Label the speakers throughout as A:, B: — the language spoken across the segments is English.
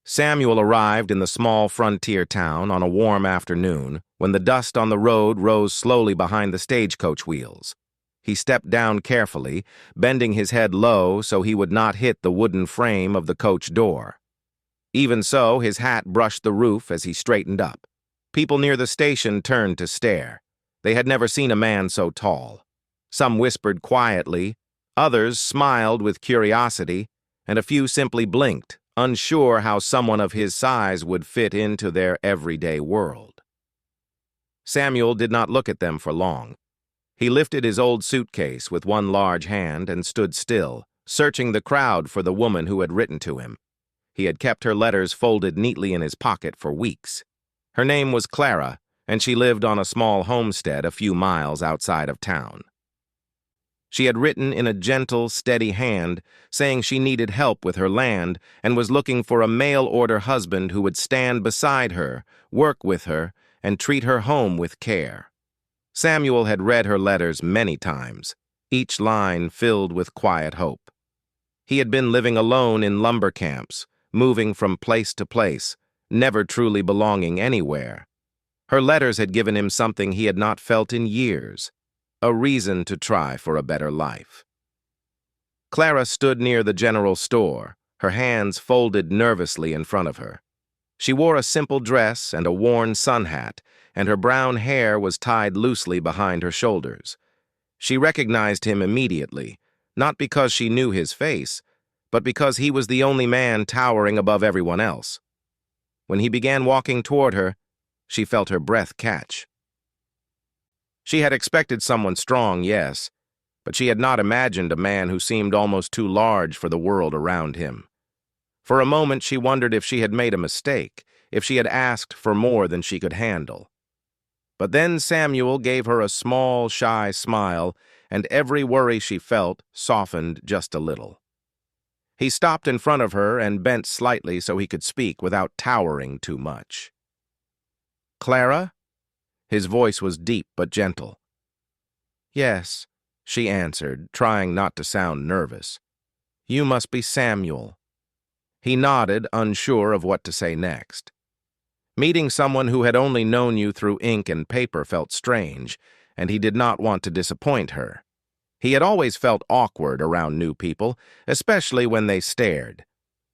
A: Samuel arrived in the small frontier town on a warm afternoon when the dust on the road rose slowly behind the stagecoach wheels. He stepped down carefully, bending his head low so he would not hit the wooden frame of the coach door. Even so, his hat brushed the roof as he straightened up. People near the station turned to stare. They had never seen a man so tall. Some whispered quietly, others smiled with curiosity, and a few simply blinked, unsure how someone of his size would fit into their everyday world. Samuel did not look at them for long. He lifted his old suitcase with one large hand and stood still, searching the crowd for the woman who had written to him. He had kept her letters folded neatly in his pocket for weeks. Her name was Clara, and she lived on a small homestead a few miles outside of town. She had written in a gentle, steady hand, saying she needed help with her land and was looking for a mail-order husband who would stand beside her, work with her, and treat her home with care. Samuel had read her letters many times, each line filled with quiet hope. He had been living alone in lumber camps, moving from place to place, never truly belonging anywhere. Her letters had given him something he had not felt in years, a reason to try for a better life. Clara stood near the general store, her hands folded nervously in front of her. She wore a simple dress and a worn sun hat, and her brown hair was tied loosely behind her shoulders. She recognized him immediately, not because she knew his face, but because he was the only man towering above everyone else. When he began walking toward her, she felt her breath catch. She had expected someone strong, yes, but she had not imagined a man who seemed almost too large for the world around him. For a moment she wondered if she had made a mistake, if she had asked for more than she could handle. But then Samuel gave her a small, shy smile, and every worry she felt softened just a little. He stopped in front of her and bent slightly so he could speak without towering too much. "Clara?" His voice was deep but gentle. "Yes," she answered, trying not to sound nervous. "You must be Samuel." He nodded, unsure of what to say next. Meeting someone who had only known you through ink and paper felt strange, and he did not want to disappoint her. He had always felt awkward around new people, especially when they stared.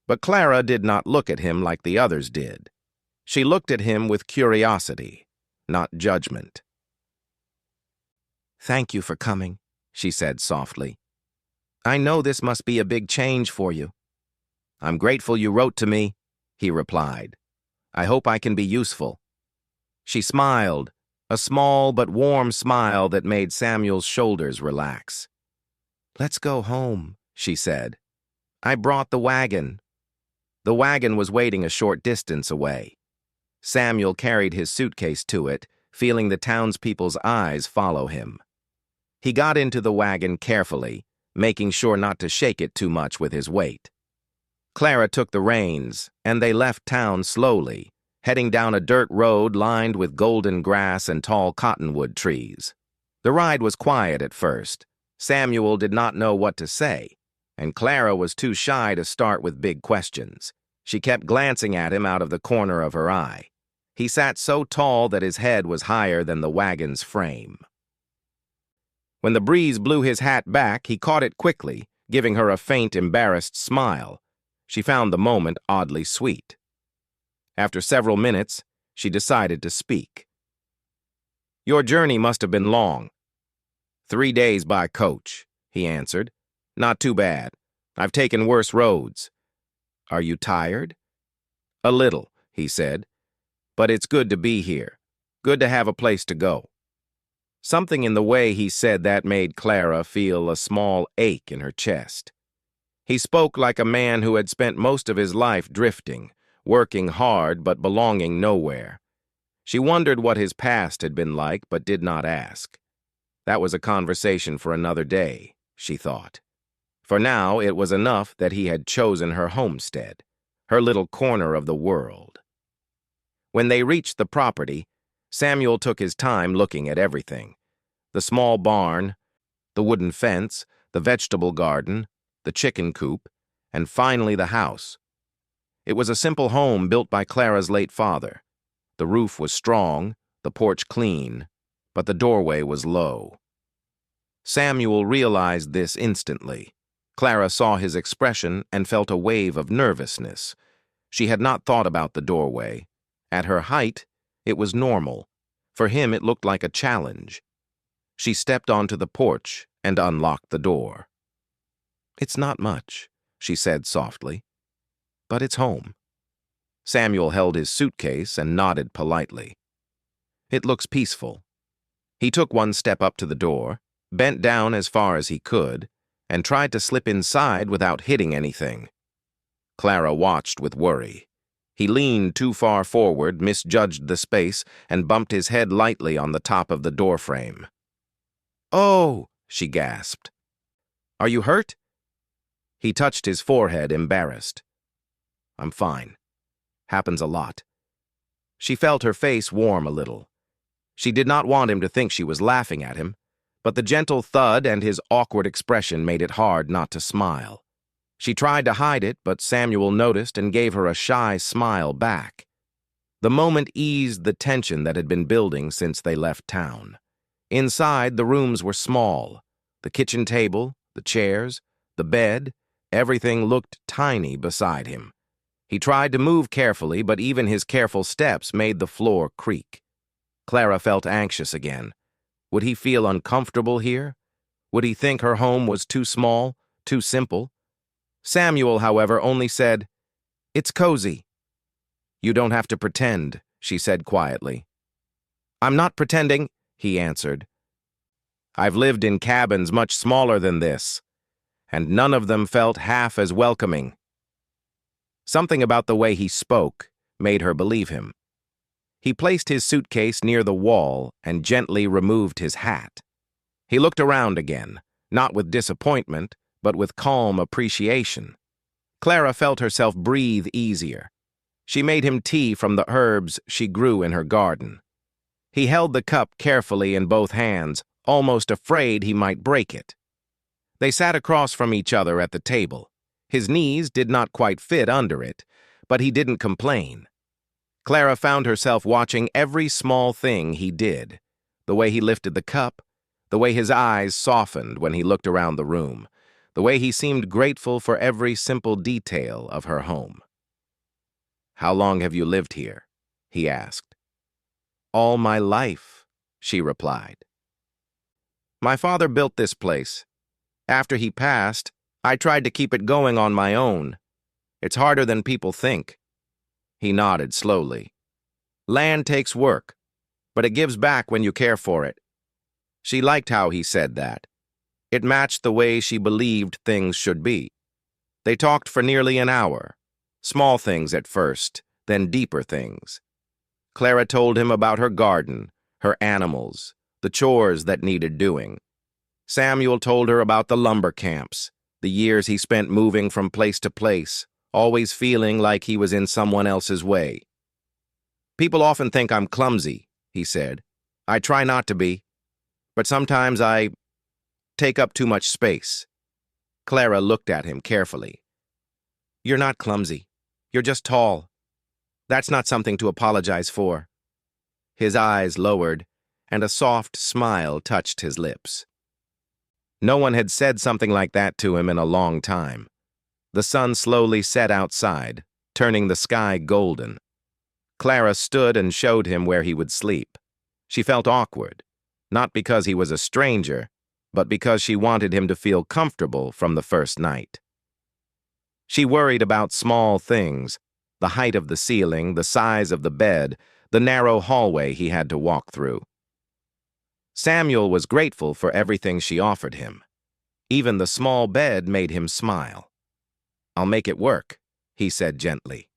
A: But Clara did not look at him like the others did. She looked at him with curiosity, not judgment. "Thank you for coming," she said softly. "I know this must be a big change for you." "I'm grateful you wrote to me," he replied. "I hope I can be useful." She smiled, a small but warm smile that made Samuel's shoulders relax. "Let's go home," she said. "I brought the wagon." The wagon was waiting a short distance away. Samuel carried his suitcase to it, feeling the townspeople's eyes follow him. He got into the wagon carefully, making sure not to shake it too much with his weight. Clara took the reins, and they left town slowly, heading down a dirt road lined with golden grass and tall cottonwood trees. The ride was quiet at first. Samuel did not know what to say, and Clara was too shy to start with big questions. She kept glancing at him out of the corner of her eye. He sat so tall that his head was higher than the wagon's frame. When the breeze blew his hat back, he caught it quickly, giving her a faint, embarrassed smile. She found the moment oddly sweet. After several minutes, she decided to speak. "Your journey must have been long." "3 days by coach," he answered. "Not too bad. I've taken worse roads." "Are you tired?" "A little," he said. "But it's good to be here. Good to have a place to go." Something in the way he said that made Clara feel a small ache in her chest. He spoke like a man who had spent most of his life drifting, working hard but belonging nowhere. She wondered what his past had been like but did not ask. That was a conversation for another day, she thought. For now, it was enough that he had chosen her homestead, her little corner of the world. When they reached the property, Samuel took his time looking at everything. The small barn, the wooden fence, the vegetable garden, the chicken coop, and finally the house. It was a simple home built by Clara's late father. The roof was strong, the porch clean, but the doorway was low. Samuel realized this instantly. Clara saw his expression and felt a wave of nervousness. She had not thought about the doorway. At her height, it was normal. For him, it looked like a challenge. She stepped onto the porch and unlocked the door. "It's not much," she said softly, "but it's home." Samuel held his suitcase and nodded politely. "It looks peaceful." He took one step up to the door, bent down as far as he could, and tried to slip inside without hitting anything. Clara watched with worry. He leaned too far forward, misjudged the space, and bumped his head lightly on the top of the doorframe. "Oh!" she gasped. "Are you hurt?" He touched his forehead, embarrassed. "I'm fine. Happens a lot." She felt her face warm a little. She did not want him to think she was laughing at him, but the gentle thud and his awkward expression made it hard not to smile. She tried to hide it, but Samuel noticed and gave her a shy smile back. The moment eased the tension that had been building since they left town. Inside, the rooms were small. The kitchen table, the chairs, the bed, everything looked tiny beside him. He tried to move carefully, but even his careful steps made the floor creak. Clara felt anxious again. Would he feel uncomfortable here? Would he think her home was too small, too simple? Samuel, however, only said, "It's cozy." "You don't have to pretend," she said quietly. "I'm not pretending," he answered. "I've lived in cabins much smaller than this, and none of them felt half as welcoming." Something about the way he spoke made her believe him. He placed his suitcase near the wall and gently removed his hat. He looked around again, not with disappointment, but with calm appreciation. Clara felt herself breathe easier. She made him tea from the herbs she grew in her garden. He held the cup carefully in both hands, almost afraid he might break it. They sat across from each other at the table. His knees did not quite fit under it, but he didn't complain. Clara found herself watching every small thing he did, the way he lifted the cup, the way his eyes softened when he looked around the room, the way he seemed grateful for every simple detail of her home. "How long have you lived here?" he asked. "All my life," she replied. "My father built this place. After he passed, I tried to keep it going on my own. It's harder than people think." He nodded slowly. "Land takes work, but it gives back when you care for it." She liked how he said that. It matched the way she believed things should be. They talked for nearly an hour. Small things at first, then deeper things. Clara told him about her garden, her animals, the chores that needed doing. Samuel told her about the lumber camps, the years he spent moving from place to place, always feeling like he was in someone else's way. "People often think I'm clumsy," he said. "I try not to be, but sometimes I take up too much space." Clara looked at him carefully. "You're not clumsy. You're just tall. That's not something to apologize for." His eyes lowered, and a soft smile touched his lips. No one had said something like that to him in a long time. The sun slowly set outside, turning the sky golden. Clara stood and showed him where he would sleep. She felt awkward, not because he was a stranger, but because she wanted him to feel comfortable from the first night. She worried about small things, the height of the ceiling, the size of the bed, the narrow hallway he had to walk through. Samuel was grateful for everything she offered him. Even the small bed made him smile. "I'll make it work," he said gently.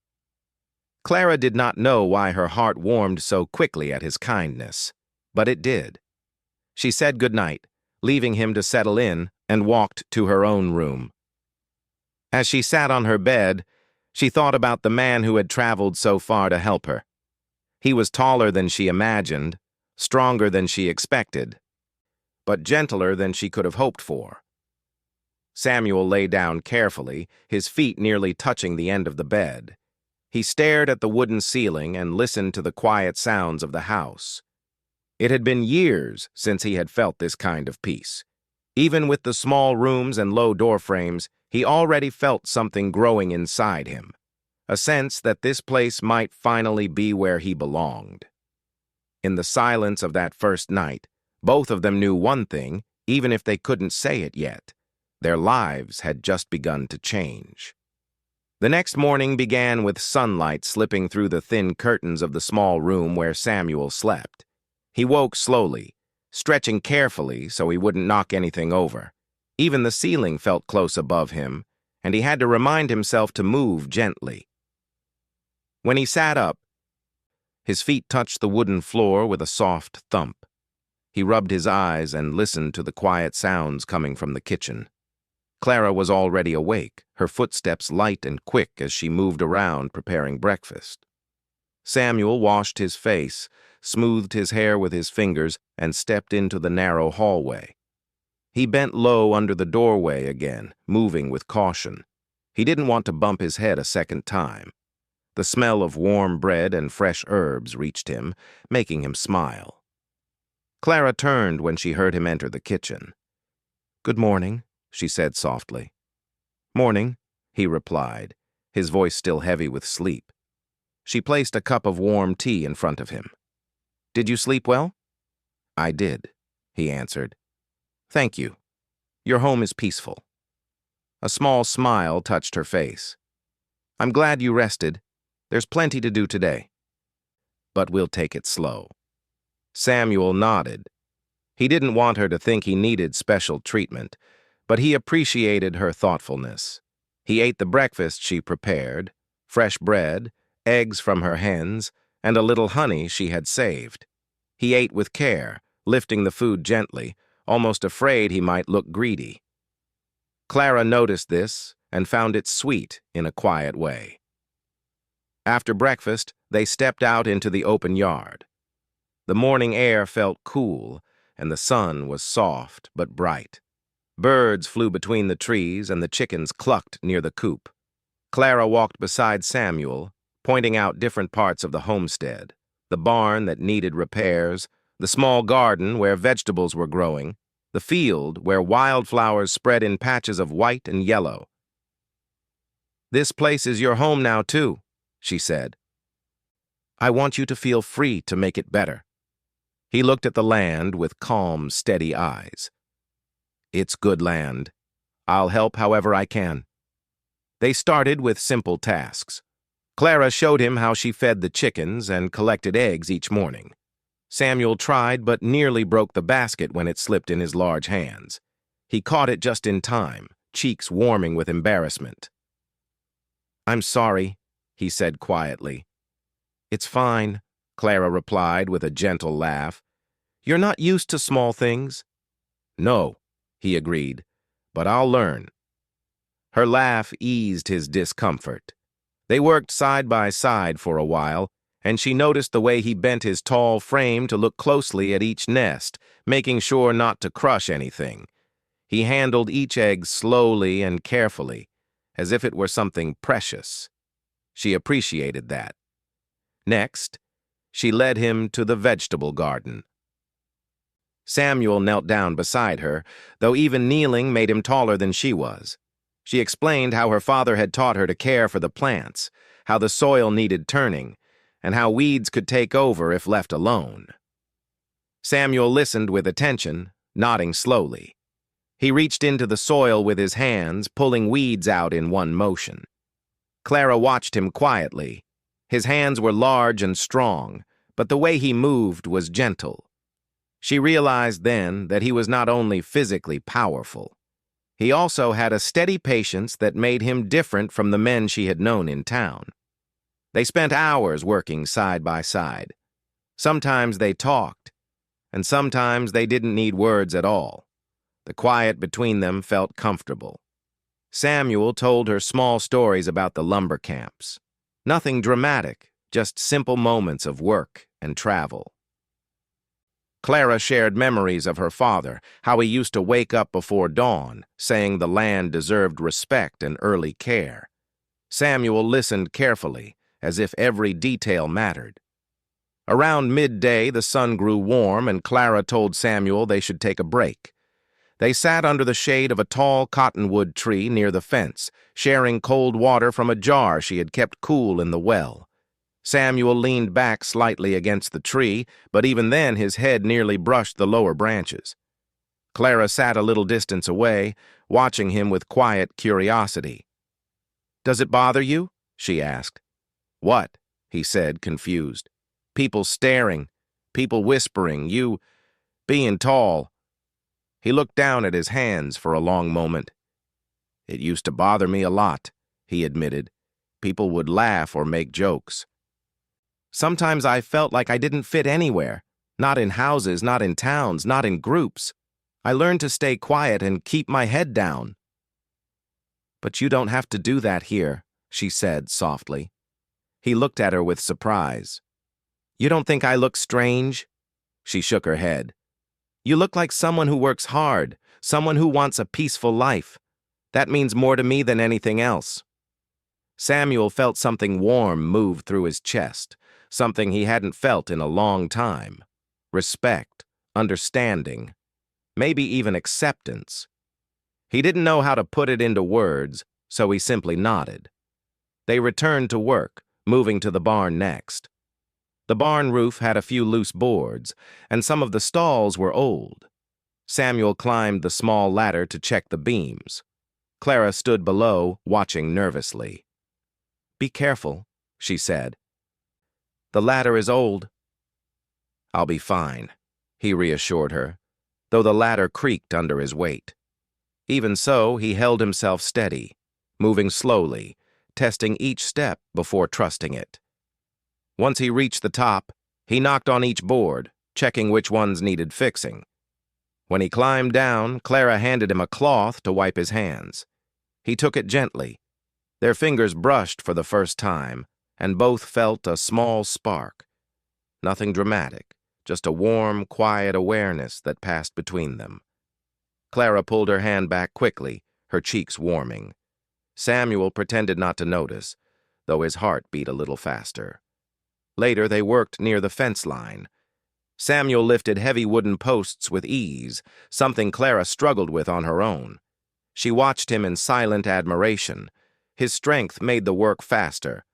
A: Clara did not know why her heart warmed so quickly at his kindness, but it did. She said goodnight, leaving him to settle in, and walked to her own room. As she sat on her bed, she thought about the man who had traveled so far to help her. He was taller than she imagined, stronger than she expected, but gentler than she could have hoped for. Samuel lay down carefully, his feet nearly touching the end of the bed. He stared at the wooden ceiling and listened to the quiet sounds of the house. It had been years since he had felt this kind of peace. Even with the small rooms and low door frames, he already felt something growing inside him, a sense that this place might finally be where he belonged. In the silence of that first night, both of them knew one thing, even if they couldn't say it yet. Their lives had just begun to change. The next morning began with sunlight slipping through the thin curtains of the small room where Samuel slept. He woke slowly, stretching carefully so he wouldn't knock anything over. Even the ceiling felt close above him, and he had to remind himself to move gently. When he sat up, his feet touched the wooden floor with a soft thump. He rubbed his eyes and listened to the quiet sounds coming from the kitchen. Clara was already awake, her footsteps light and quick as she moved around preparing breakfast. Samuel washed his face, smoothed his hair with his fingers, and stepped into the narrow hallway. He bent low under the doorway again, moving with caution. He didn't want to bump his head a second time. The smell of warm bread and fresh herbs reached him, making him smile. Clara turned when she heard him enter the kitchen. "Good morning," she said softly. "Morning," he replied, his voice still heavy with sleep. She placed a cup of warm tea in front of him. "Did you sleep well?" "I did," he answered. "Thank you. Your home is peaceful." A small smile touched her face. "I'm glad you rested. There's plenty to do today. But we'll take it slow." Samuel nodded. He didn't want her to think he needed special treatment, but he appreciated her thoughtfulness. He ate the breakfast she prepared, fresh bread, eggs from her hens, and a little honey she had saved. He ate with care, lifting the food gently, almost afraid he might look greedy. Clara noticed this and found it sweet in a quiet way. After breakfast, they stepped out into the open yard. The morning air felt cool, and the sun was soft but bright. Birds flew between the trees, and the chickens clucked near the coop. Clara walked beside Samuel, pointing out different parts of the homestead, the barn that needed repairs, the small garden where vegetables were growing, the field where wildflowers spread in patches of white and yellow. "This place is your home now, too," she said. "I want you to feel free to make it better." He looked at the land with calm, steady eyes. "It's good land. I'll help however I can." They started with simple tasks. Clara showed him how she fed the chickens and collected eggs each morning. Samuel tried but nearly broke the basket when it slipped in his large hands. He caught it just in time, cheeks warming with embarrassment. "I'm sorry," he said quietly. "It's fine," Clara replied with a gentle laugh. "You're not used to small things." "No," he agreed, "but I'll learn." Her laugh eased his discomfort. They worked side by side for a while, and she noticed the way he bent his tall frame to look closely at each nest, making sure not to crush anything. He handled each egg slowly and carefully, as if it were something precious. She appreciated that. Next, she led him to the vegetable garden. Samuel knelt down beside her, though even kneeling made him taller than she was. She explained how her father had taught her to care for the plants, how the soil needed turning, and how weeds could take over if left alone. Samuel listened with attention, nodding slowly. He reached into the soil with his hands, pulling weeds out in one motion. Clara watched him quietly. His hands were large and strong, but the way he moved was gentle. She realized then that he was not only physically powerful, he also had a steady patience that made him different from the men she had known in town. They spent hours working side by side. Sometimes they talked, and sometimes they didn't need words at all. The quiet between them felt comfortable. Samuel told her small stories about the lumber camps. Nothing dramatic, just simple moments of work and travel. Clara shared memories of her father, how he used to wake up before dawn, saying the land deserved respect and early care. Samuel listened carefully, as if every detail mattered. Around midday, the sun grew warm, and Clara told Samuel they should take a break. They sat under the shade of a tall cottonwood tree near the fence, sharing cold water from a jar she had kept cool in the well. Samuel leaned back slightly against the tree, but even then his head nearly brushed the lower branches. Clara sat a little distance away, watching him with quiet curiosity. "Does it bother you?" she asked. "What?" he said, confused. "People staring, people whispering, you being tall." He looked down at his hands for a long moment. "It used to bother me a lot," he admitted. "People would laugh or make jokes. Sometimes I felt like I didn't fit anywhere. Not in houses, not in towns, not in groups. I learned to stay quiet and keep my head down." "But you don't have to do that here," she said softly. He looked at her with surprise. "You don't think I look strange?" She shook her head. "You look like someone who works hard, someone who wants a peaceful life. That means more to me than anything else." Samuel felt something warm move through his chest, something he hadn't felt in a long time. Respect, understanding, maybe even acceptance. He didn't know how to put it into words, so he simply nodded. They returned to work, moving to the barn next. The barn roof had a few loose boards, and some of the stalls were old. Samuel climbed the small ladder to check the beams. Clara stood below, watching nervously. "Be careful," she said. "The ladder is old." "I'll be fine," he reassured her, though the ladder creaked under his weight. Even so, he held himself steady, moving slowly, testing each step before trusting it. Once he reached the top, he knocked on each board, checking which ones needed fixing. When he climbed down, Clara handed him a cloth to wipe his hands. He took it gently. Their fingers brushed for the first time, and both felt a small spark. Nothing dramatic, just a warm, quiet awareness that passed between them. Clara pulled her hand back quickly, her cheeks warming. Samuel pretended not to notice, though his heart beat a little faster. Later, they worked near the fence line. Samuel lifted heavy wooden posts with ease, something Clara struggled with on her own. She watched him in silent admiration. His strength made the work faster.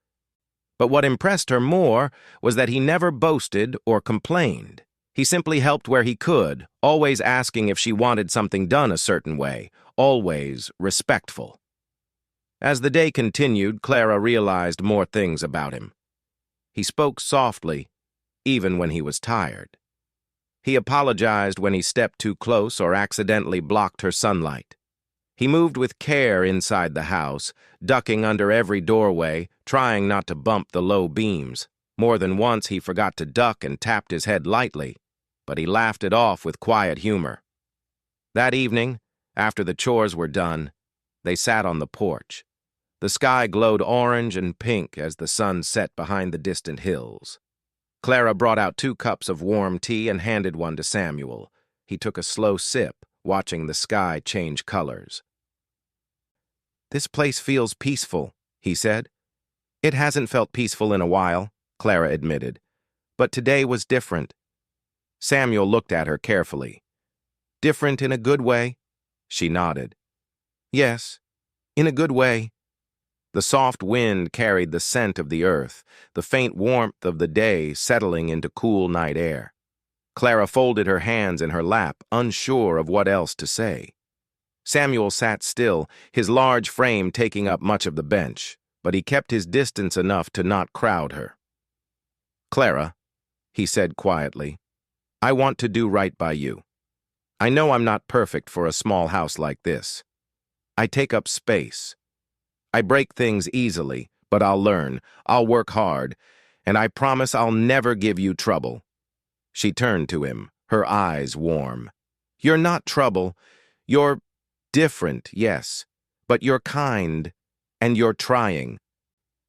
A: But what impressed her more was that he never boasted or complained. He simply helped where he could, always asking if she wanted something done a certain way, always respectful. As the day continued, Clara realized more things about him. He spoke softly, even when he was tired. He apologized when he stepped too close or accidentally blocked her sunlight. He moved with care inside the house, ducking under every doorway, trying not to bump the low beams. More than once he forgot to duck and tapped his head lightly, but he laughed it off with quiet humor. That evening, after the chores were done, they sat on the porch. The sky glowed orange and pink as the sun set behind the distant hills. Clara brought out 2 cups of warm tea and handed one to Samuel. He took a slow sip, watching the sky change colors. "This place feels peaceful," he said. "It hasn't felt peaceful in a while," Clara admitted. "But today was different." Samuel looked at her carefully. "Different in a good way?" She nodded. "Yes, in a good way." The soft wind carried the scent of the earth, the faint warmth of the day settling into cool night air. Clara folded her hands in her lap, unsure of what else to say. Samuel sat still, his large frame taking up much of the bench, but he kept his distance enough to not crowd her. "Clara," he said quietly, "I want to do right by you. I know I'm not perfect for a small house like this. I take up space. I break things easily, but I'll learn, I'll work hard, and I promise I'll never give you trouble." She turned to him, her eyes warm. "You're not trouble. You're different, yes, but you're kind, and you're trying.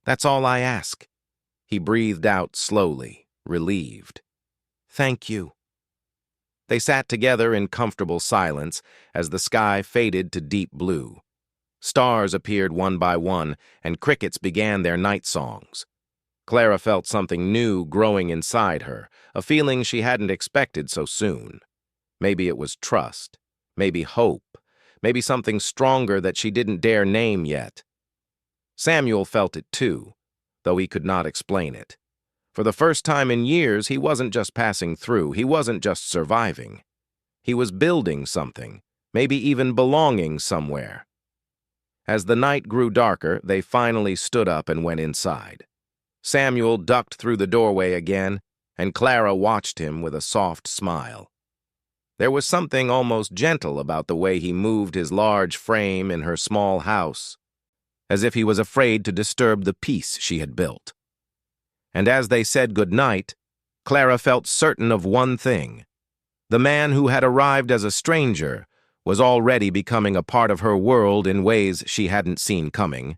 A: That's all I ask." He breathed out slowly, relieved. "Thank you." They sat together in comfortable silence as the sky faded to deep blue. Stars appeared one by one, and crickets began their night songs. Clara felt something new growing inside her, a feeling she hadn't expected so soon. Maybe it was trust, maybe hope, maybe something stronger that she didn't dare name yet. Samuel felt it too, though he could not explain it. For the first time in years, he wasn't just passing through, he wasn't just surviving. He was building something, maybe even belonging somewhere. As the night grew darker, they finally stood up and went inside. Samuel ducked through the doorway again, and Clara watched him with a soft smile. There was something almost gentle about the way he moved his large frame in her small house, as if he was afraid to disturb the peace she had built. And as they said goodnight, Clara felt certain of one thing. The man who had arrived as a stranger was already becoming a part of her world in ways she hadn't seen coming.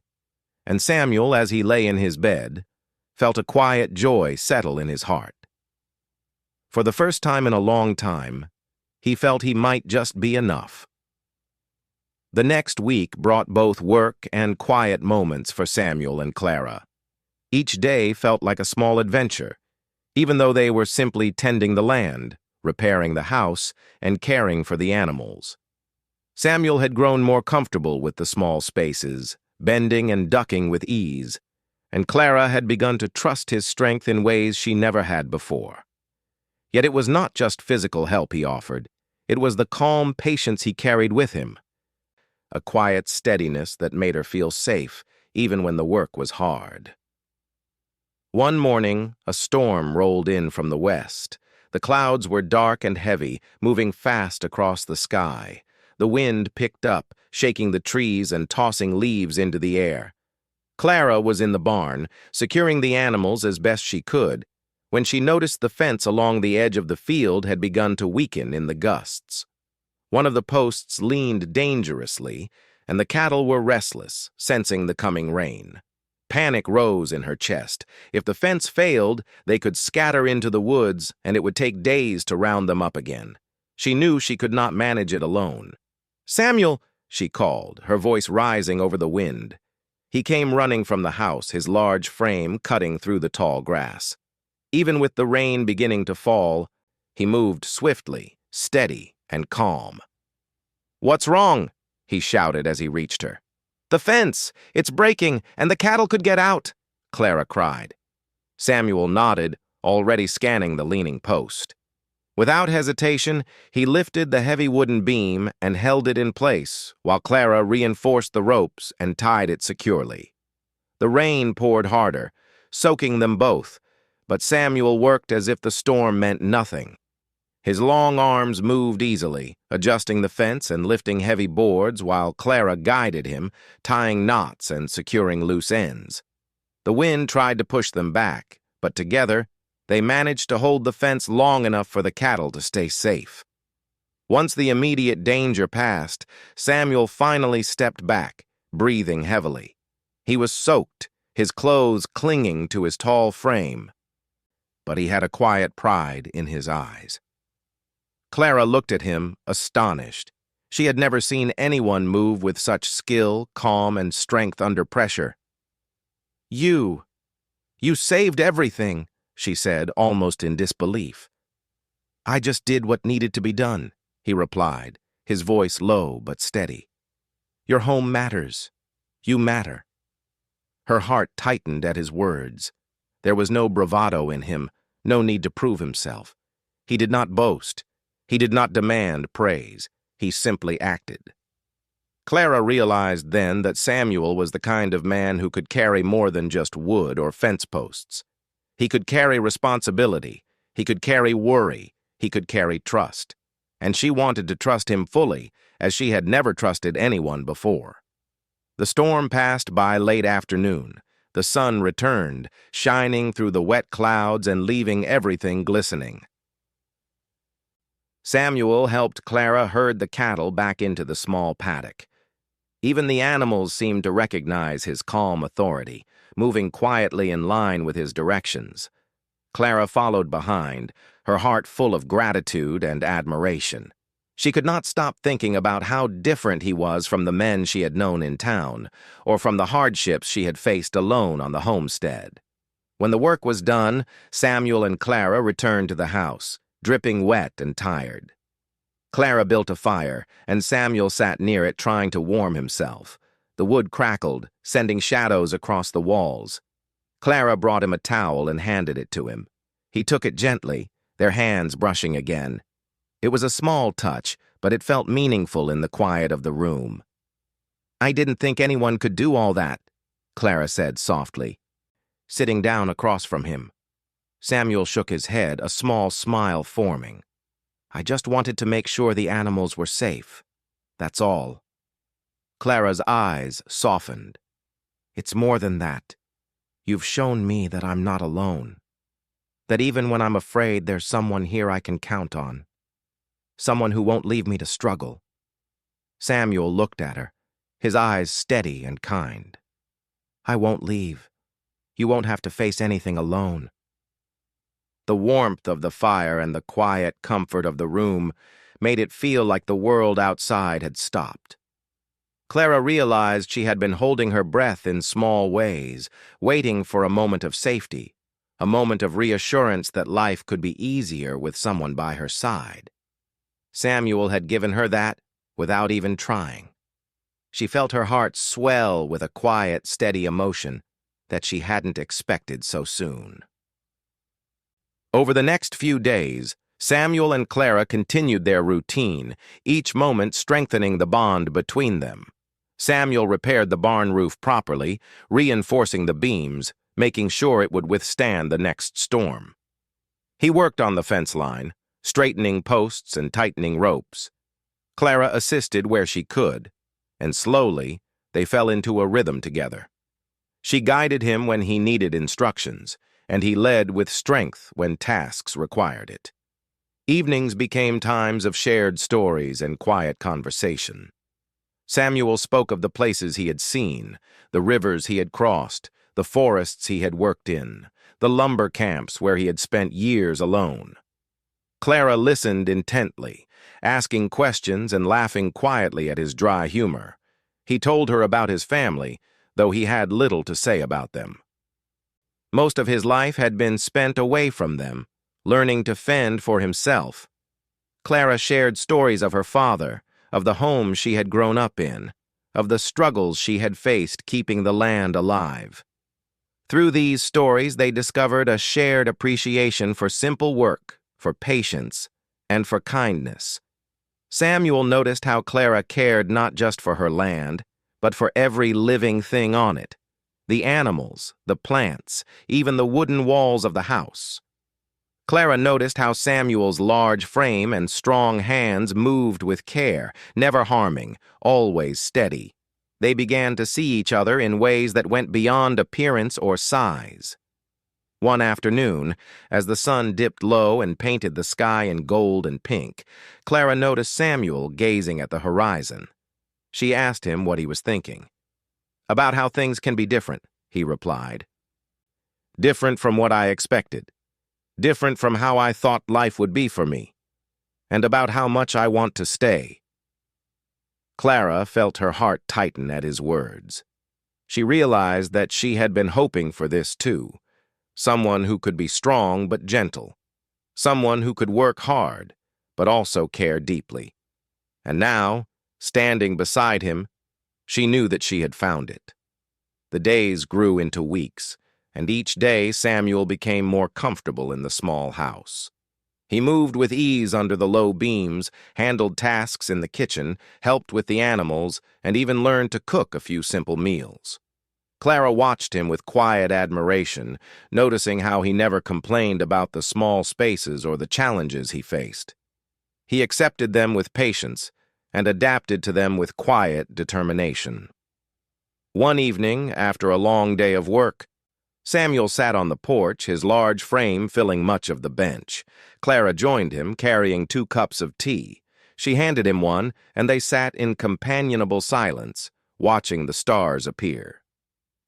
A: And Samuel, as he lay in his bed, felt a quiet joy settle in his heart. For the first time in a long time, he felt he might just be enough. The next week brought both work and quiet moments for Samuel and Clara. Each day felt like a small adventure, even though they were simply tending the land, repairing the house, and caring for the animals. Samuel had grown more comfortable with the small spaces, bending and ducking with ease, and Clara had begun to trust his strength in ways she never had before. Yet it was not just physical help he offered, it was the calm patience he carried with him, a quiet steadiness that made her feel safe even when the work was hard. One morning, a storm rolled in from the west. The clouds were dark and heavy, moving fast across the sky. The wind picked up, shaking the trees and tossing leaves into the air. Clara was in the barn, securing the animals as best she could, when she noticed the fence along the edge of the field had begun to weaken in the gusts. One of the posts leaned dangerously, and the cattle were restless, sensing the coming rain. Panic rose in her chest. If the fence failed, they could scatter into the woods, and it would take days to round them up again. She knew she could not manage it alone. "Samuel!" she called, her voice rising over the wind. He came running from the house, his large frame cutting through the tall grass. Even with the rain beginning to fall, he moved swiftly, steady, and calm. "What's wrong?" he shouted as he reached her. "The fence! It's breaking, and the cattle could get out!" Clara cried. Samuel nodded, already scanning the leaning post. Without hesitation, he lifted the heavy wooden beam and held it in place, while Clara reinforced the ropes and tied it securely. The rain poured harder, soaking them both, but Samuel worked as if the storm meant nothing. His long arms moved easily, adjusting the fence and lifting heavy boards while Clara guided him, tying knots and securing loose ends. The wind tried to push them back, but together, they managed to hold the fence long enough for the cattle to stay safe. Once the immediate danger passed, Samuel finally stepped back, breathing heavily. He was soaked, his clothes clinging to his tall frame, but he had a quiet pride in his eyes. Clara looked at him, astonished. She had never seen anyone move with such skill, calm, and strength under pressure. You saved everything," she said, almost in disbelief. "I just did what needed to be done," he replied, his voice low but steady. "Your home matters. You matter." Her heart tightened at his words. There was no bravado in him, no need to prove himself. He did not boast. He did not demand praise. He simply acted. Clara realized then that Samuel was the kind of man who could carry more than just wood or fence posts. He could carry responsibility. He could carry worry. He could carry trust. And she wanted to trust him fully, as she had never trusted anyone before. The storm passed by late afternoon. The sun returned, shining through the wet clouds and leaving everything glistening. Samuel helped Clara herd the cattle back into the small paddock. Even the animals seemed to recognize his calm authority, moving quietly in line with his directions. Clara followed behind, her heart full of gratitude and admiration. She could not stop thinking about how different he was from the men she had known in town, or from the hardships she had faced alone on the homestead. When the work was done, Samuel and Clara returned to the house, dripping wet and tired. Clara built a fire, and Samuel sat near it trying to warm himself. The wood crackled, sending shadows across the walls. Clara brought him a towel and handed it to him. He took it gently, their hands brushing again. It was a small touch, but it felt meaningful in the quiet of the room. "I didn't think anyone could do all that," Clara said softly, sitting down across from him. Samuel shook his head, a small smile forming. "I just wanted to make sure the animals were safe. That's all." Clara's eyes softened. "It's more than that. You've shown me that I'm not alone. That even when I'm afraid, there's someone here I can count on. Someone who won't leave me to struggle." Samuel looked at her, his eyes steady and kind. "I won't leave. You won't have to face anything alone." The warmth of the fire and the quiet comfort of the room made it feel like the world outside had stopped. Clara realized she had been holding her breath in small ways, waiting for a moment of safety, a moment of reassurance that life could be easier with someone by her side. Samuel had given her that without even trying. She felt her heart swell with a quiet, steady emotion that she hadn't expected so soon. Over the next few days, Samuel and Clara continued their routine, each moment strengthening the bond between them. Samuel repaired the barn roof properly, reinforcing the beams, making sure it would withstand the next storm. He worked on the fence line, straightening posts and tightening ropes. Clara assisted where she could, and slowly they fell into a rhythm together. She guided him when he needed instructions, and he led with strength when tasks required it. Evenings became times of shared stories and quiet conversation. Samuel spoke of the places he had seen, the rivers he had crossed, the forests he had worked in, the lumber camps where he had spent years alone. Clara listened intently, asking questions and laughing quietly at his dry humor. He told her about his family, though he had little to say about them. Most of his life had been spent away from them, learning to fend for himself. Clara shared stories of her father, of the home she had grown up in, of the struggles she had faced keeping the land alive. Through these stories, they discovered a shared appreciation for simple work, for patience, and for kindness. Samuel noticed how Clara cared not just for her land, but for every living thing on it. The animals, the plants, even the wooden walls of the house. Clara noticed how Samuel's large frame and strong hands moved with care, never harming, always steady. They began to see each other in ways that went beyond appearance or size. One afternoon, as the sun dipped low and painted the sky in gold and pink, Clara noticed Samuel gazing at the horizon. She asked him what he was thinking. "About how things can be different," he replied. "Different from what I expected. Different from how I thought life would be for me. And about how much I want to stay." Clara felt her heart tighten at his words. She realized that she had been hoping for this too. Someone who could be strong but gentle. Someone who could work hard, but also care deeply. And now, standing beside him, she knew that she had found it. The days grew into weeks, and each day Samuel became more comfortable in the small house. He moved with ease under the low beams, handled tasks in the kitchen, helped with the animals, and even learned to cook a few simple meals. Clara watched him with quiet admiration, noticing how he never complained about the small spaces or the challenges he faced. He accepted them with patience and adapted to them with quiet determination. One evening, after a long day of work, Samuel sat on the porch, his large frame filling much of the bench. Clara joined him, carrying 2 cups of tea. She handed him one, and they sat in companionable silence, watching the stars appear.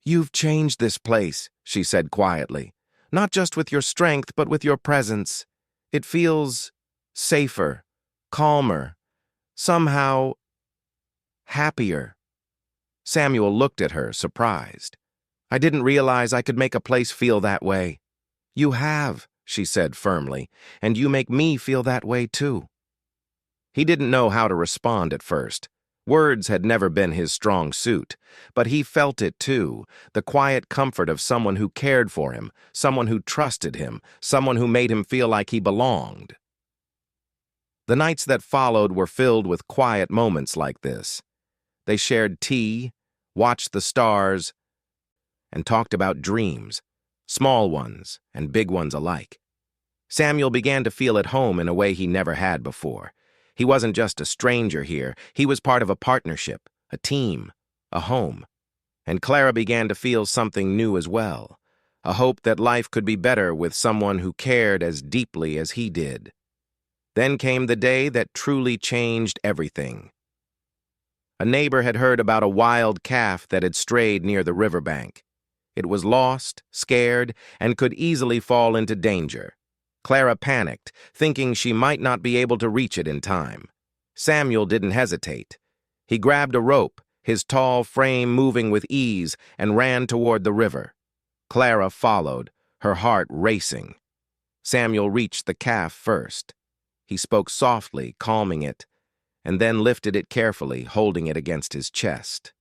A: "You've changed this place," she said quietly. "Not just with your strength, but with your presence. It feels safer, calmer, somehow happier." Samuel looked at her, surprised. I didn't realize I could make a place feel that way." "You have," she said firmly, "and you make me feel that way too." He didn't know how to respond at first. Words had never been his strong suit, but he felt it too, the quiet comfort of someone who cared for him, someone who trusted him, someone who made him feel like he belonged. The nights that followed were filled with quiet moments like this. They shared tea, watched the stars, and talked about dreams, small ones and big ones alike. Samuel began to feel at home in a way he never had before. He wasn't just a stranger here, he was part of a partnership, a team, a home. And Clara began to feel something new as well, a hope that life could be better with someone who cared as deeply as he did. Then came the day that truly changed everything. A neighbor had heard about a wild calf that had strayed near the riverbank. It was lost, scared, and could easily fall into danger. Clara panicked, thinking she might not be able to reach it in time. Samuel didn't hesitate. He grabbed a rope, his tall frame moving with ease, and ran toward the river. Clara followed, her heart racing. Samuel reached the calf first. He spoke softly, calming it, and then lifted it carefully, holding it against his chest.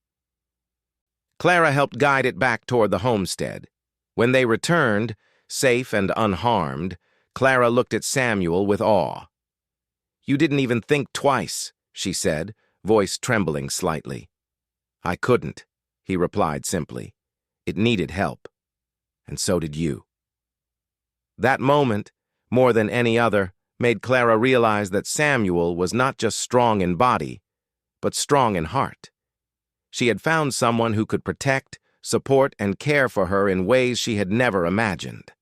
A: Clara helped guide it back toward the homestead. When they returned, safe and unharmed, Clara looked at Samuel with awe. "You didn't even think twice," she said, voice trembling slightly. "I couldn't," he replied simply. "It needed help. And so did you." That moment, more than any other, made Clara realize that Samuel was not just strong in body, but strong in heart. She had found someone who could protect, support, and care for her in ways she had never imagined.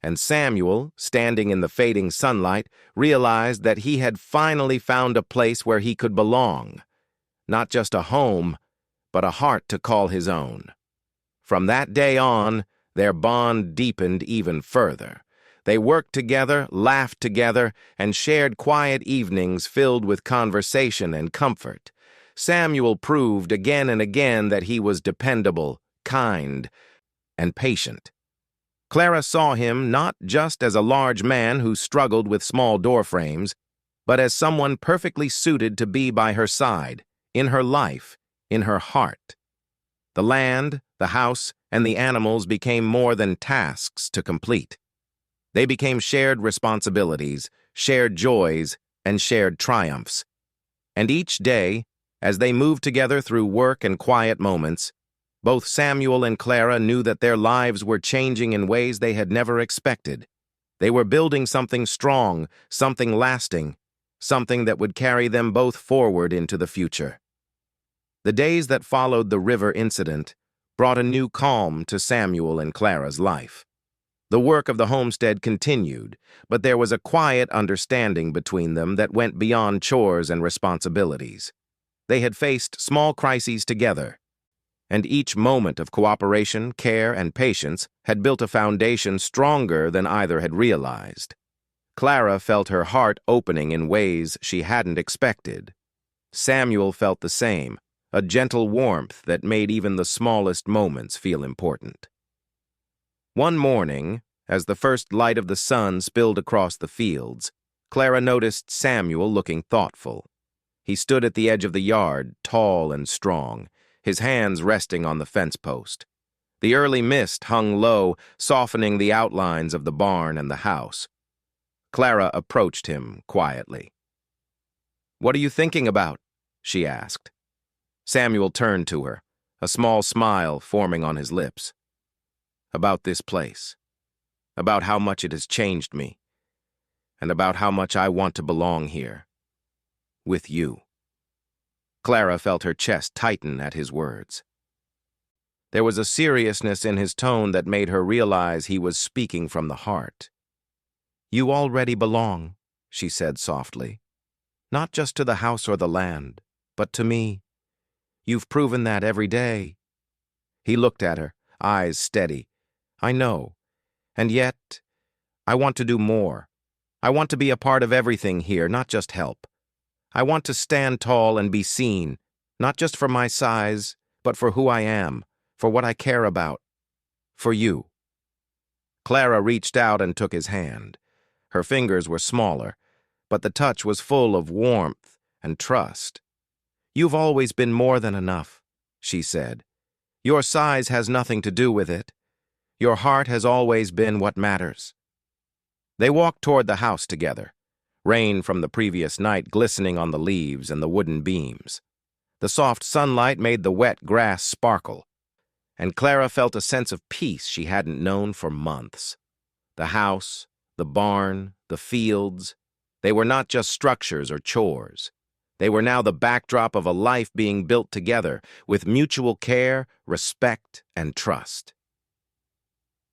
A: And Samuel, standing in the fading sunlight, realized that he had finally found a place where he could belong. Not just a home, but a heart to call his own. From that day on, their bond deepened even further. They worked together, laughed together, and shared quiet evenings filled with conversation and comfort. Samuel proved again and again that he was dependable, kind, and patient. Clara saw him not just as a large man who struggled with small door frames, but as someone perfectly suited to be by her side, in her life, in her heart. The land, the house, and the animals became more than tasks to complete. They became shared responsibilities, shared joys, and shared triumphs. And each day, as they moved together through work and quiet moments, both Samuel and Clara knew that their lives were changing in ways they had never expected. They were building something strong, something lasting, something that would carry them both forward into the future. The days that followed the river incident brought a new calm to Samuel and Clara's life. The work of the homestead continued, but there was a quiet understanding between them that went beyond chores and responsibilities. They had faced small crises together, and each moment of cooperation, care, and patience had built a foundation stronger than either had realized. Clara felt her heart opening in ways she hadn't expected. Samuel felt the same, a gentle warmth that made even the smallest moments feel important. One morning, as the first light of the sun spilled across the fields, Clara noticed Samuel looking thoughtful. He stood at the edge of the yard, tall and strong, his hands resting on the fence post. The early mist hung low, softening the outlines of the barn and the house. Clara approached him quietly. "What are you thinking about?" she asked. Samuel turned to her, a small smile forming on his lips. "About this place. About how much it has changed me. And about how much I want to belong here. With you." Clara felt her chest tighten at his words. There was a seriousness in his tone that made her realize he was speaking from the heart. "You already belong," she said softly. "Not just to the house or the land, but to me. You've proven that every day." He looked at her, eyes steady. "I know. And yet, I want to do more. I want to be a part of everything here, not just help. I want to stand tall and be seen, not just for my size, but for who I am, for what I care about. For you." Clara reached out and took his hand. Her fingers were smaller, but the touch was full of warmth and trust. "You've always been more than enough," she said. "Your size has nothing to do with it. Your heart has always been what matters." They walked toward the house together, rain from the previous night glistening on the leaves and the wooden beams. The soft sunlight made the wet grass sparkle, and Clara felt a sense of peace she hadn't known for months. The house, the barn, the fields, they were not just structures or chores. They were now the backdrop of a life being built together with mutual care, respect, and trust.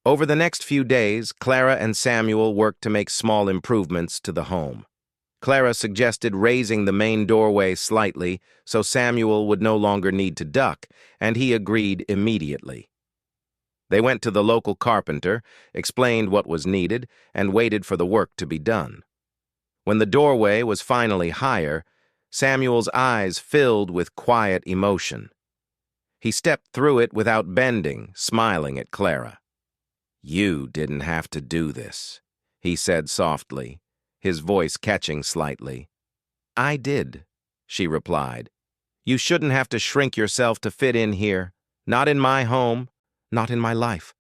A: Over the next few days, Clara and Samuel worked to make small improvements to the home. Clara suggested raising the main doorway slightly so Samuel would no longer need to duck, and he agreed immediately. They went to the local carpenter, explained what was needed, and waited for the work to be done. When the doorway was finally higher, Samuel's eyes filled with quiet emotion. He stepped through it without bending, smiling at Clara. "You didn't have to do this," he said softly, his voice catching slightly. "I did," she replied. "You shouldn't have to shrink yourself to fit in here. Not in my home, not in my life."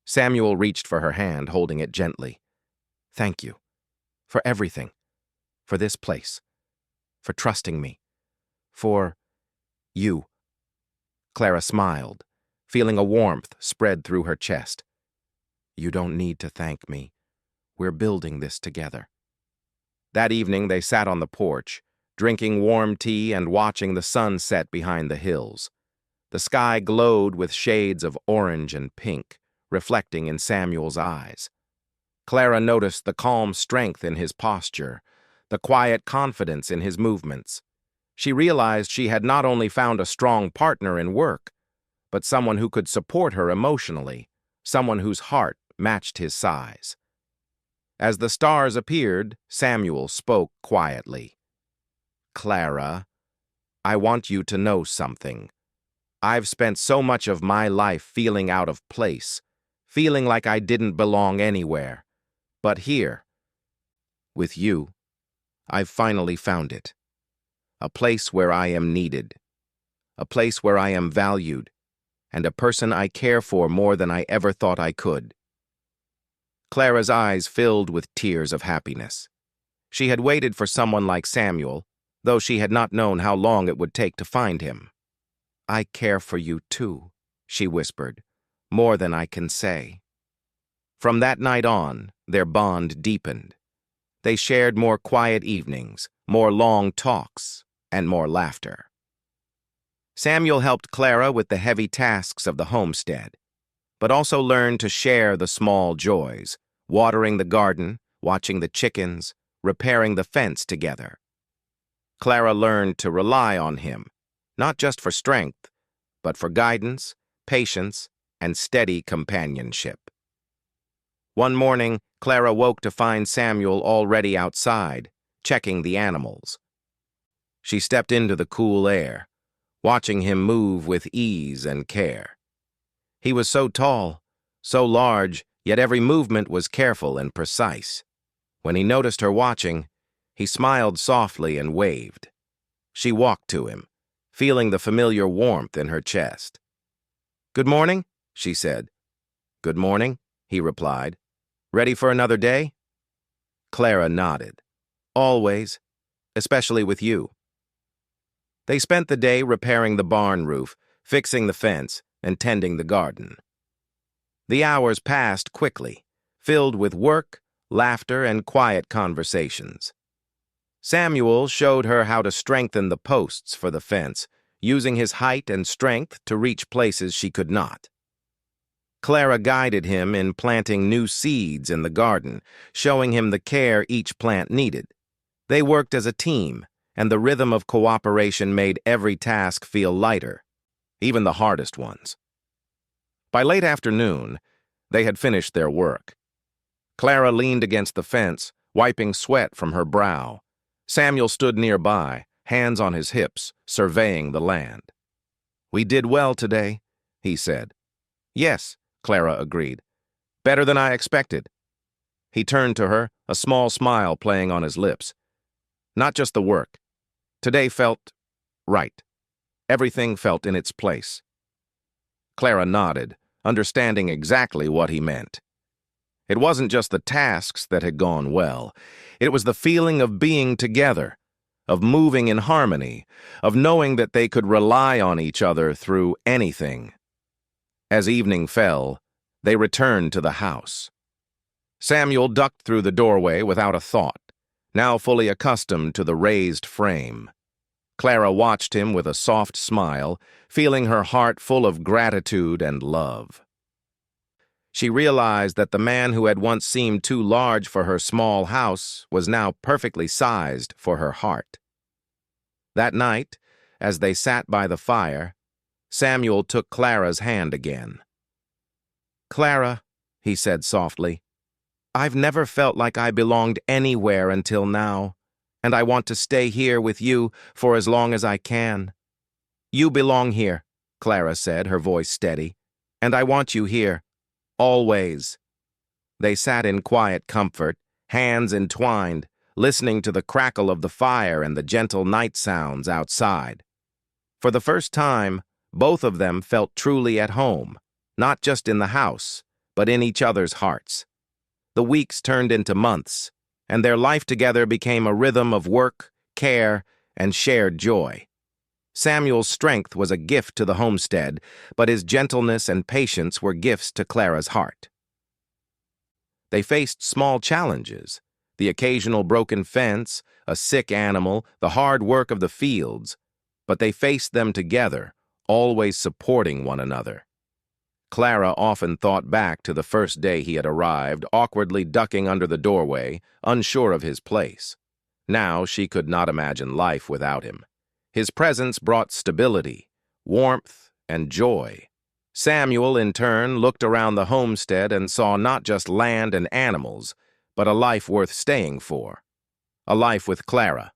A: Samuel reached for her hand, holding it gently. "Thank you. For everything. For this place. For trusting me. For you." Clara smiled, feeling a warmth spread through her chest. "You don't need to thank me. We're building this together." That evening they sat on the porch, drinking warm tea and watching the sun set behind the hills. The sky glowed with shades of orange and pink, reflecting in Samuel's eyes. Clara noticed the calm strength in his posture, the quiet confidence in his movements. She realized she had not only found a strong partner in work, but someone who could support her emotionally, someone whose heart matched his size. As the stars appeared, Samuel spoke quietly. "Clara, I want you to know something. I've spent so much of my life feeling out of place, feeling like I didn't belong anywhere. But here, with you, I've finally found it. A place where I am needed, a place where I am valued, and a person I care for more than I ever thought I could." Clara's eyes filled with tears of happiness. She had waited for someone like Samuel, though she had not known how long it would take to find him. "I care for you too," she whispered, "more than I can say." From that night on, their bond deepened. They shared more quiet evenings, more long talks, and more laughter. Samuel helped Clara with the heavy tasks of the homestead, but also learned to share the small joys, watering the garden, watching the chickens, repairing the fence together. Clara learned to rely on him, not just for strength, but for guidance, patience, and steady companionship. One morning, Clara woke to find Samuel already outside, checking the animals. She stepped into the cool air, watching him move with ease and care. He was so tall, so large, yet every movement was careful and precise. When he noticed her watching, he smiled softly and waved. She walked to him, feeling the familiar warmth in her chest. "Good morning," she said. "Good morning," he replied. "Ready for another day?" Clara nodded. "Always, especially with you." They spent the day repairing the barn roof, fixing the fence, and tending the garden. The hours passed quickly, filled with work, laughter, and quiet conversations. Samuel showed her how to strengthen the posts for the fence, using his height and strength to reach places she could not. Clara guided him in planting new seeds in the garden, showing him the care each plant needed. They worked as a team, and the rhythm of cooperation made every task feel lighter, even the hardest ones. By late afternoon, they had finished their work. Clara leaned against the fence, wiping sweat from her brow. Samuel stood nearby, hands on his hips, surveying the land. "We did well today," he said. "Yes, Clara agreed. Better than I expected. He turned to her, a small smile playing on his lips. Not just the work. Today felt right. Everything felt in its place. Clara nodded, understanding exactly what he meant. It wasn't just the tasks that had gone well. It was the feeling of being together, of moving in harmony, of knowing that they could rely on each other through anything. As evening fell, they returned to the house. Samuel ducked through the doorway without a thought, now fully accustomed to the raised frame. Clara watched him with a soft smile, feeling her heart full of gratitude and love. She realized that the man who had once seemed too large for her small house was now perfectly sized for her heart. That night, as they sat by the fire, Samuel took Clara's hand again. "Clara," he said softly, "I've never felt like I belonged anywhere until now, and I want to stay here with you for as long as I can." "You belong here," Clara said, her voice steady, "and I want you here. Always." They sat in quiet comfort, hands entwined, listening to the crackle of the fire and the gentle night sounds outside. For the first time, both of them felt truly at home, not just in the house, but in each other's hearts. The weeks turned into months, and their life together became a rhythm of work, care, and shared joy. Samuel's strength was a gift to the homestead, but his gentleness and patience were gifts to Clara's heart. They faced small challenges, the occasional broken fence, a sick animal, the hard work of the fields, but they faced them together, always supporting one another. Clara often thought back to the first day he had arrived, awkwardly ducking under the doorway, unsure of his place. Now she could not imagine life without him. His presence brought stability, warmth, and joy. Samuel, in turn, looked around the homestead and saw not just land and animals, but a life worth staying for. A life with Clara.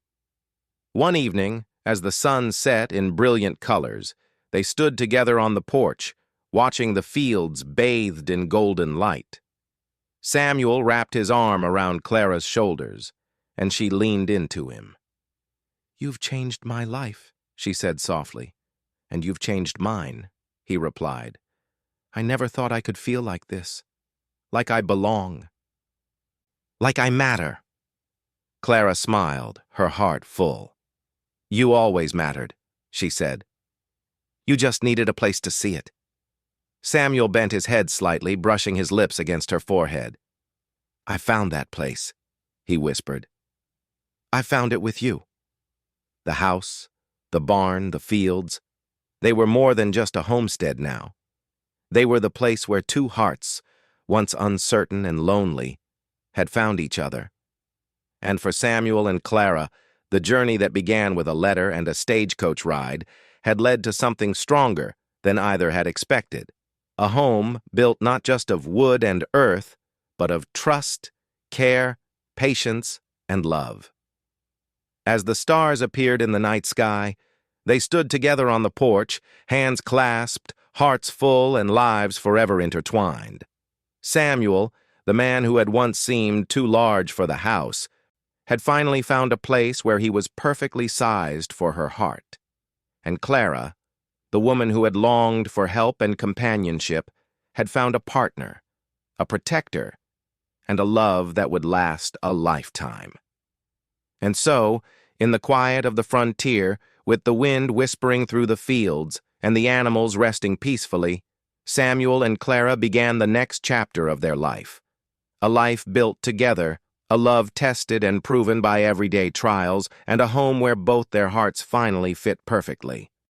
A: One evening, as the sun set in brilliant colors, they stood together on the porch, watching the fields bathed in golden light. Samuel wrapped his arm around Clara's shoulders, and she leaned into him. "You've changed my life," she said softly. "And you've changed mine," he replied. "I never thought I could feel like this. Like I belong. Like I matter." Clara smiled, her heart full. "You always mattered," she said. "You just needed a place to see it." Samuel bent his head slightly, brushing his lips against her forehead. "I found that place," he whispered. "I found it with you." The house, the barn, the fields, they were more than just a homestead now. They were the place where two hearts, once uncertain and lonely, had found each other. And for Samuel and Clara, the journey that began with a letter and a stagecoach ride had led to something stronger than either had expected. A home built not just of wood and earth, but of trust, care, patience, and love. As the stars appeared in the night sky, they stood together on the porch, hands clasped, hearts full, and lives forever intertwined. Samuel, the man who had once seemed too large for the house, had finally found a place where he was perfectly sized for her heart. And Clara, the woman who had longed for help and companionship, had found a partner, a protector, and a love that would last a lifetime. And so, in the quiet of the frontier, with the wind whispering through the fields and the animals resting peacefully, Samuel and Clara began the next chapter of their life. A life built together, a love tested and proven by everyday trials, and a home where both their hearts finally fit perfectly.